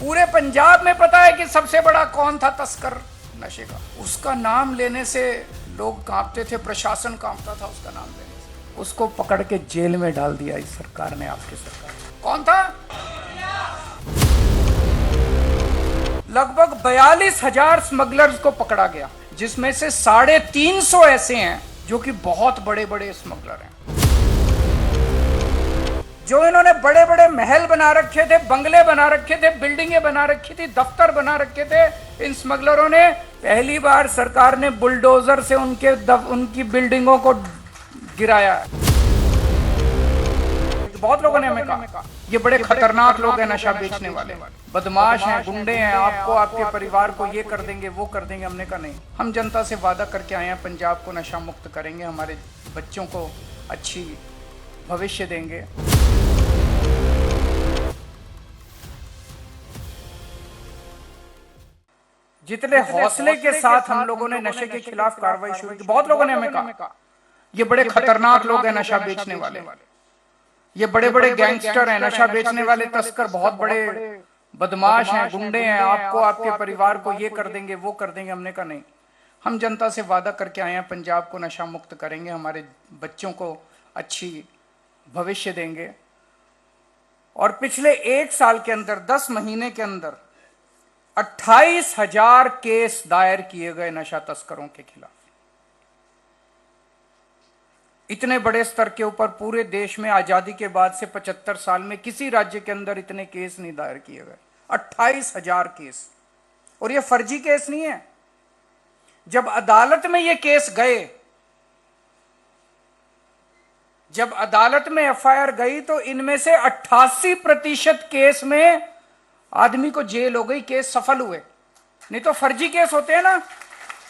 पूरे पंजाब में पता है कि सबसे बड़ा कौन था तस्कर नशे का। उसका नाम लेने से लोग कांपते थे, प्रशासन कांपता था उसका नाम लेने से। उसको पकड़ के जेल में डाल दिया इस सरकार ने, आपकी सरकार। कौन था? लगभग 42,000 स्मगलर्स को पकड़ा गया, जिसमें से 350 ऐसे हैं जो कि बहुत बड़े बड़े स्मगलर हैं, जो इन्होंने बड़े बड़े महल बना रखे थे, बंगले बना रखे थे, बिल्डिंगें बना रखी थी, दफ्तर बना रखे थे। इन स्मगलरों ने पहली बार सरकार ने बुलडोजर से उनकी बिल्डिंगों को गिराया है। बहुत लोगों ने हमें कहा ये बड़े खतरनाक लोग हैं, नशा बेचने वाले, बदमाश हैं, गुंडे हैं, आपको, आपके परिवार को ये कर देंगे, वो कर देंगे। हमने कहा नहीं, हम जनता से वादा करके आए हैं, पंजाब को नशा मुक्त करेंगे, हमारे बच्चों को अच्छी भविष्य देंगे। जितने हौसले के साथ हम लोगों ने नशे के खिलाफ कार्रवाई शुरू की, बहुत लोगों ने हमें कहा ये बड़े खतरनाक लोग हैं, नशा बेचने वाले, ये बड़े बड़े गैंगस्टर हैं, नशा बेचने वाले तस्कर बहुत बड़े बदमाश हैं, गुंडे हैं, आपको, आपके परिवार को ये कर देंगे, वो कर देंगे। हमने कहा नहीं, हम जनता से वादा करके आए हैं, पंजाब को नशा मुक्त करेंगे, हमारे बच्चों को अच्छी भविष्य देंगे। और पिछले 1 साल के अंदर, 10 महीने के अंदर 28,000 केस दायर किए गए नशा तस्करों के खिलाफ। इतने बड़े स्तर के ऊपर पूरे देश में आजादी के बाद से 75 साल में किसी राज्य के अंदर इतने केस नहीं दायर किए गए। 28,000 केस। और ये फर्जी केस नहीं है। जब अदालत में ये केस गए, जब अदालत में एफआईआर गई, तो इनमें से 88% केस में आदमी को जेल हो गई, केस सफल हुए। नहीं तो फर्जी केस होते हैं ना,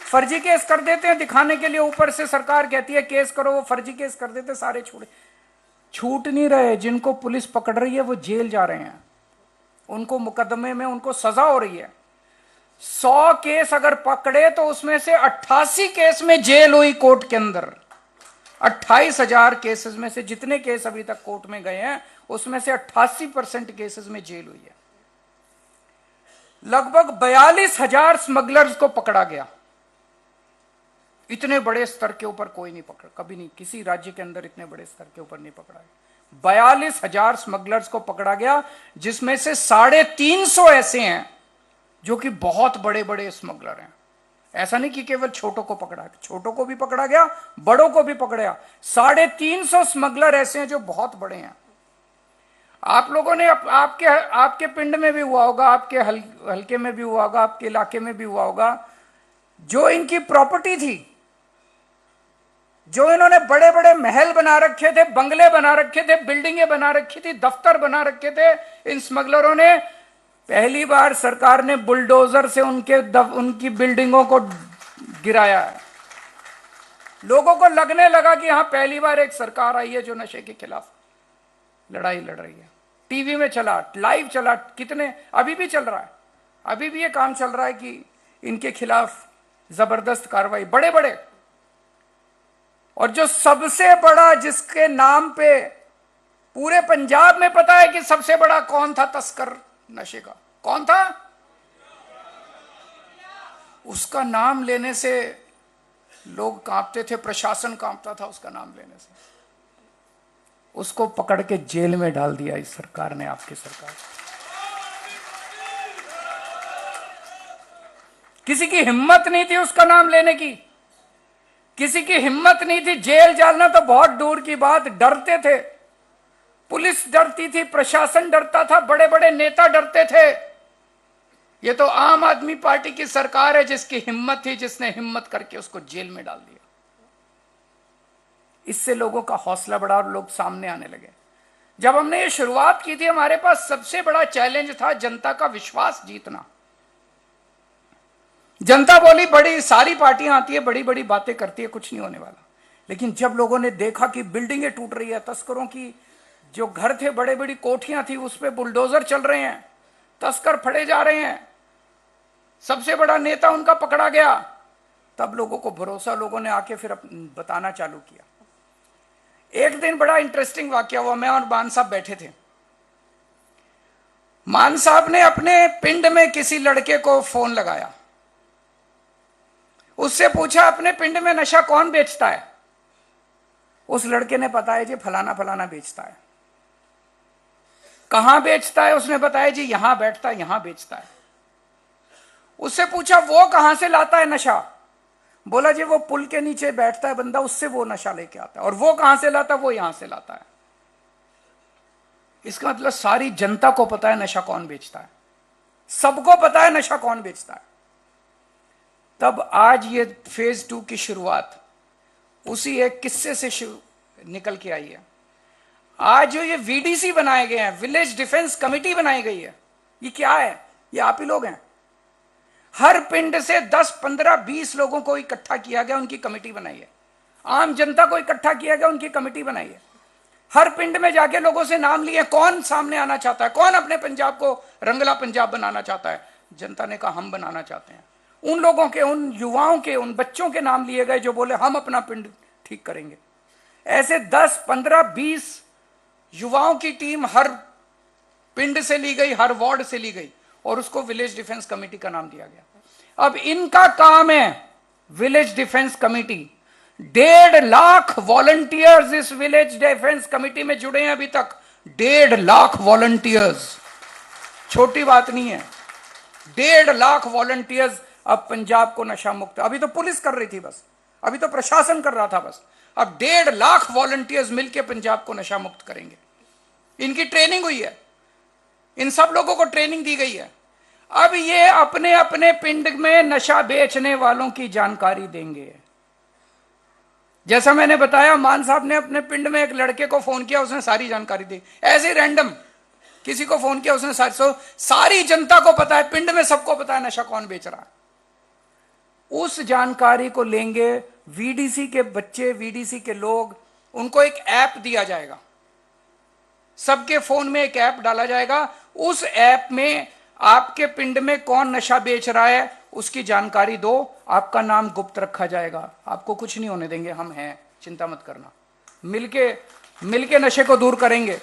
फर्जी केस कर देते हैं दिखाने के लिए, ऊपर से सरकार कहती है केस करो, वो फर्जी केस कर देते, सारे छूट नहीं रहे। जिनको पुलिस पकड़ रही है वो जेल जा रहे हैं, उनको मुकदमे में उनको सजा हो रही है। 100 केस अगर पकड़े तो उसमें से 88 केस में जेल हुई कोर्ट के अंदर। 28,000 केसेस में से जितने केस अभी तक कोर्ट में गए हैं, उसमें से 88% केसेस में जेल हुई है। लगभग 42,000 स्मगलर्स को पकड़ा गया। इतने बड़े स्तर के ऊपर कोई नहीं पकड़ा, कभी नहीं, किसी राज्य के अंदर इतने बड़े स्तर के ऊपर नहीं पकड़ा है। 42,000 स्मगलर्स को पकड़ा गया, जिसमें से 350 ऐसे हैं जो कि बहुत बड़े बड़े स्मगलर हैं। ऐसा नहीं कि केवल छोटों को पकड़ा, छोटों को भी पकड़ा गया, बड़ों को भी पकड़ा। 350 स्मगलर ऐसे हैं जो बहुत बड़े हैं। आप लोगों ने आपके पिंड में भी हुआ होगा, आपके हल्के में भी हुआ होगा, आपके इलाके में भी हुआ होगा, जो इनकी प्रॉपर्टी थी, जो इन्होंने बड़े बड़े महल बना रखे थे, बंगले बना रखे थे, बिल्डिंगें बना रखी थी, दफ्तर बना रखे थे, इन स्मगलरों ने पहली बार सरकार ने बुलडोजर से उनकी बिल्डिंगों को गिराया है। लोगों को लगने लगा कि हां, पहली बार एक सरकार आई है जो नशे के खिलाफ लड़ाई लड़ रही है। टीवी में चला, लाइव चला, कितने, अभी भी चल रहा है, अभी भी ये काम चल रहा है कि इनके खिलाफ जबरदस्त कार्रवाई, बड़े बड़े। और जो सबसे बड़ा, जिसके नाम पे पूरे पंजाब में पता है कि सबसे बड़ा कौन था तस्कर नशे का, कौन था, उसका नाम लेने से लोग कांपते थे, प्रशासन कांपता था उसका नाम लेने से। उसको पकड़ के जेल में डाल दिया इस सरकार ने, आपकी सरकार। किसी की हिम्मत नहीं थी उसका नाम लेने की, किसी की हिम्मत नहीं थी। जेल जाना तो बहुत दूर की बात, डरते थे, पुलिस डरती थी, प्रशासन डरता था, बड़े बड़े नेता डरते थे। ये तो आम आदमी पार्टी की सरकार है जिसकी हिम्मत थी, जिसने हिम्मत करके उसको जेल में डाल दिया। इससे लोगों का हौसला बढ़ा और लोग सामने आने लगे। जब हमने ये शुरुआत की थी, हमारे पास सबसे बड़ा चैलेंज था जनता का विश्वास जीतना। जनता बोली बड़ी सारी पार्टियां आती है, बड़ी बड़ी बातें करती है, कुछ नहीं होने वाला। लेकिन जब लोगों ने देखा कि बिल्डिंगें टूट रही है, तस्करों की जो घर थे, बड़े बड़ी कोठियां थी, उस पर बुलडोजर चल रहे हैं, तस्कर फड़े जा रहे हैं, सबसे बड़ा नेता उनका पकड़ा गया, तब लोगों को भरोसा, लोगों ने आके फिर बताना चालू किया। एक दिन बड़ा इंटरेस्टिंग वाकया हुआ। मैं और बान साहब बैठे थे, मान साहब ने अपने पिंड में किसी लड़के को फोन लगाया, उससे पूछा अपने पिंड में नशा कौन बेचता है। उस लड़के ने बताया जी फलाना फलाना बेचता है। कहां बेचता है? उसने बताया जी यहां बैठता है, यहां बेचता है। उससे पूछा वो कहां से लाता है नशा? बोला जी वो पुल के नीचे बैठता है बंदा, उससे वो नशा लेके आता है। और वो कहां से लाता है? वो यहां से लाता है। इसका मतलब सारी जनता को पता है नशा कौन बेचता है, सबको पता है नशा कौन बेचता है। तब आज ये फेज 2 की शुरुआत उसी एक किस्से से निकल के आई है। आज जो ये वीडीसी बनाए गए हैं, विलेज डिफेंस कमेटी बनाई गई है, ये क्या है? ये आप ही लोग हैं। हर पिंड से 10, 15, 20 लोगों को इकट्ठा किया गया, उनकी कमेटी बनाई है। आम जनता को इकट्ठा किया गया, उनकी कमेटी बनाई है। हर पिंड में जाके लोगों से नाम लिए, कौन सामने आना चाहता है, कौन अपने पंजाब को रंगला पंजाब बनाना चाहता है। जनता ने कहा हम बनाना चाहते हैं। उन लोगों के, उन युवाओं के, उन बच्चों के नाम लिए गए जो बोले हम अपना पिंड ठीक करेंगे। ऐसे 10, 15, 20 युवाओं की टीम हर पिंड से ली गई, हर वार्ड से ली गई और उसको विलेज डिफेंस कमेटी का नाम दिया गया। अब इनका काम है, village defence committee, 1.5 lakh volunteers इस विलेज डिफेंस कमेटी में जुड़े हैं अभी तक। 1.5 लाख वॉलंटियर्स, छोटी बात नहीं है। 1.5 लाख वॉलंटियर्स अब पंजाब को नशा मुक्त। अभी तो पुलिस कर रही थी बस, अभी तो प्रशासन कर रहा था बस। अब 1.5 लाख वॉलंटियर्स मिलकर पंजाब को नशा मुक्त करेंगे। इनकी ट्रेनिंग हुई है, इन सब लोगों को ट्रेनिंग दी गई है। अब ये अपने अपने पिंड में नशा बेचने वालों की जानकारी देंगे। जैसा मैंने बताया, मान साहब ने अपने पिंड में एक लड़के को फोन किया, उसने सारी जानकारी दी। ऐसे रैंडम किसी को फोन किया, उसने सारी जनता को पता है, पिंड में सबको पता है नशा कौन बेच रहा है। उस जानकारी को लेंगे वीडीसी के बच्चे, वीडीसी के लोग, उनको एक ऐप दिया जाएगा, सबके फोन में एक ऐप डाला जाएगा। उस ऐप में आपके पिंड में कौन नशा बेच रहा है उसकी जानकारी दो, आपका नाम गुप्त रखा जाएगा। आपको कुछ नहीं होने देंगे, हम हैं, चिंता मत करना। मिलके नशे को दूर करेंगे।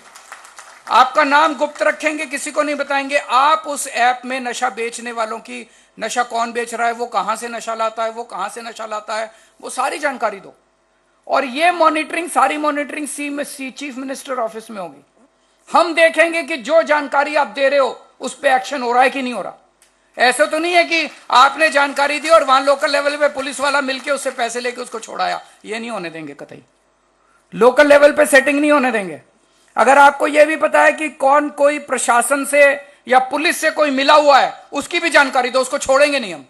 आपका नाम गुप्त रखेंगे, किसी को नहीं बताएंगे। आप उस ऐप में नशा बेचने वालों की, नशा कौन बेच रहा है, वो कहां से नशा लाता है, वो कहां से नशा लाता है, वो सारी जानकारी दो। और ये मॉनिटरिंग, सारी मॉनिटरिंग चीफ मिनिस्टर ऑफिस में होगी। हम देखेंगे कि जो जानकारी आप दे रहे हो उस पर एक्शन हो रहा है कि नहीं हो रहा। ऐसा तो नहीं है कि आपने जानकारी दी और वहां लोकल लेवल पे पुलिस वाला मिलके उससे पैसे लेके उसको छोड़ाया। ये नहीं होने देंगे कतई। लोकल लेवल पे सेटिंग नहीं होने देंगे। अगर आपको यह भी पता है कि कौन कोई प्रशासन से या पुलिस से कोई मिला हुआ है, उसकी भी जानकारी दो, उसको छोड़ेंगे नहीं हम,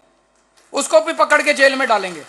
उसको भी पकड़ के जेल में डालेंगे।